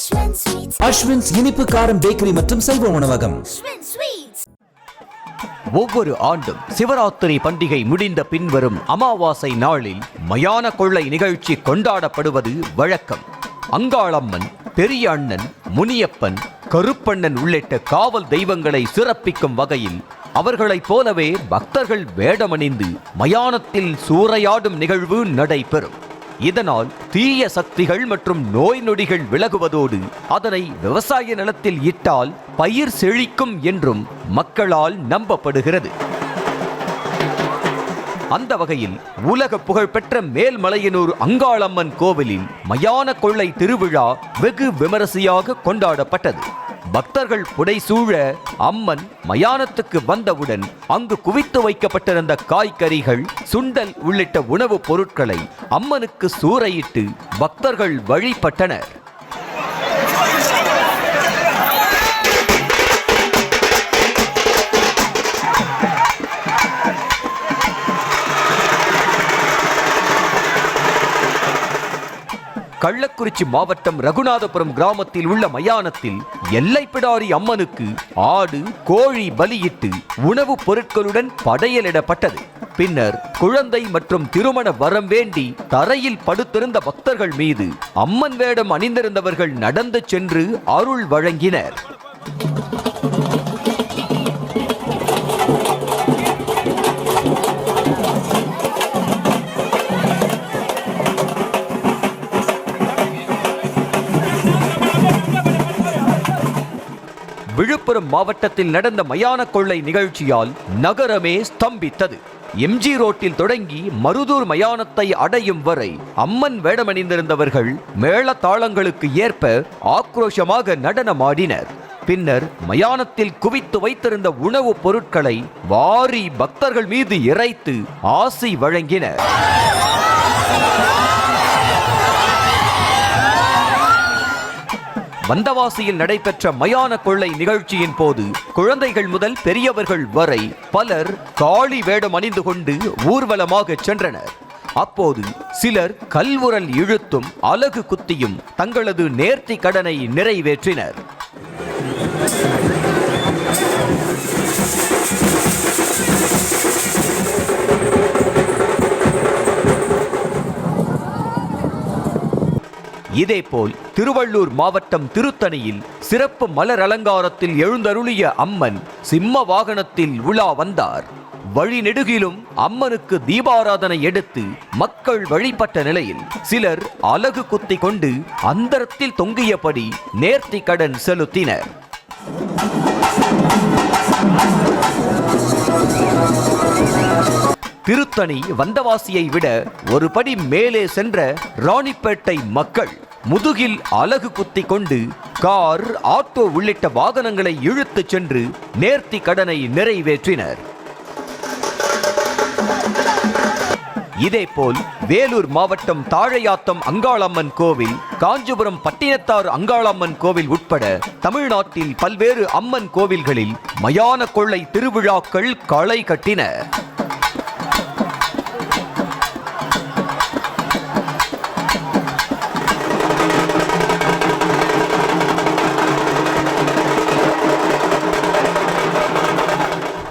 அஸ்வின்ஸ் இனிப்பு காரம் பேக்கரி மற்றும் சைவ உணவகம். ஒவ்வொரு ஆண்டும் சிவராத்திரி பண்டிகை முடிந்த பின்வரும் அமாவாசை நாளில் மயான கொள்ளை நிகழ்ச்சி கொண்டாடப்படுவது வழக்கம். அங்காளம்மன், பெரிய அண்ணன், முனியப்பன், கருப்பண்ணன் உள்ளிட்ட காவல் தெய்வங்களை சிறப்பிக்கும் வகையில் அவர்களைப் போலவே பக்தர்கள் வேடமணிந்து மயானத்தில் சூறையாடும் நிகழ்வு நடைபெறும். இதனால் தீய சக்திகள் மற்றும் நோய் நொடிகள் விலகுவதோடு அதனை விவசாய நிலத்தில் இட்டால் பயிர் செழிக்கும் என்றும் மக்களால் நம்பப்படுகிறது. அந்த வகையில் உலக புகழ்பெற்ற மேல்மலையனூர் அங்காளம்மன் கோவிலில் மயான கொள்ளை திருவிழா வெகு விமரிசையாக கொண்டாடப்பட்டது. பக்தர்கள் புடைசூழ அம்மன் மயானத்துக்கு வந்தவுடன் அங்கு குவித்து வைக்கப்பட்டிருந்த காய்கறிகள், சுண்டல் உள்ளிட்ட உணவுப் பொருட்களை அம்மனுக்கு சூறையிட்டு பக்தர்கள் வழிபட்டனர். கள்ளக்குறிச்சி மாவட்டம் ரகுநாதபுரம் கிராமத்தில் உள்ள மயானத்தில் எல்லைப்பிடாரி அம்மனுக்கு ஆடு, கோழி பலியிட்டு உணவுப் பொருட்களுடன் படையலிடப்பட்டது. பின்னர் குழந்தை மற்றும் திருமண வரம் வேண்டி தரையில் படுத்திருந்த பக்தர்கள் மீது அம்மன் வேடம் அணிந்திருந்தவர்கள் நடந்து சென்று அருள் வழங்கினர். விழுப்புரம் மாவட்டத்தில் நடந்த மயான கொள்ளை நிகழ்ச்சியால் நகரமே ஸ்தம்பித்தது. எம்ஜி ரோட்டில் தொடங்கி மருதூர் மயானத்தை அடையும் வரை அம்மன் வேடமணிந்திருந்தவர்கள் மேள தாளங்களுக்கு ஏற்ப ஆக்ரோஷமாக நடனமாடினர். பின்னர் மயானத்தில் குவித்து வைத்திருந்த உணவுப் பொருட்களை வாரி பக்தர்கள் மீது இறைத்து ஆசி வழங்கினர். வந்தவாசியில் நடைபெற்ற மயான கொள்ளை நிகழ்ச்சியின் போது குழந்தைகள் முதல் பெரியவர்கள் வரை பலர் காளி வேடம் அணிந்து கொண்டு ஊர்வலமாக சென்றனர். அப்போது சிலர் கல்வுரல் இழுத்தும் அலகு குத்தியும் தங்களது நேர்த்தி கடனை நிறைவேற்றினர். இதேபோல் திருவள்ளூர் மாவட்டம் திருத்தணியில் சிறப்பு மலர் அலங்காரத்தில் எழுந்தருளிய அம்மன் சிம்ம வாகனத்தில் உலா வந்தார். வழிநெடுகிலும் அம்மனுக்கு தீபாராதனை எடுத்து மக்கள் வழிபட்ட நிலையில் சிலர் அலகு குத்தி கொண்டு அந்தரத்தில் தொங்கியபடி நேர்த்தி கடன் செலுத்தினர். திருத்தணி வந்தவாசியை விட ஒரு படி மேலே சென்ற ராணிப்பேட்டை மக்கள் முதுகில் அலகு குத்தி கொண்டு கார், ஆட்டோ உள்ளிட்ட வாகனங்களை இழுத்து சென்று நேர்த்தி கடனை நிறைவேற்றினர். இதேபோல் வேலூர் மாவட்டம் தாழையாத்தம் அங்காளம்மன் கோவில், காஞ்சிபுரம் பட்டினத்தார் அங்காளம்மன் கோவில் உட்பட தமிழ்நாட்டில் பல்வேறு அம்மன் கோவில்களில் மயான கொள்ளை திருவிழாக்கள் களை கட்டின.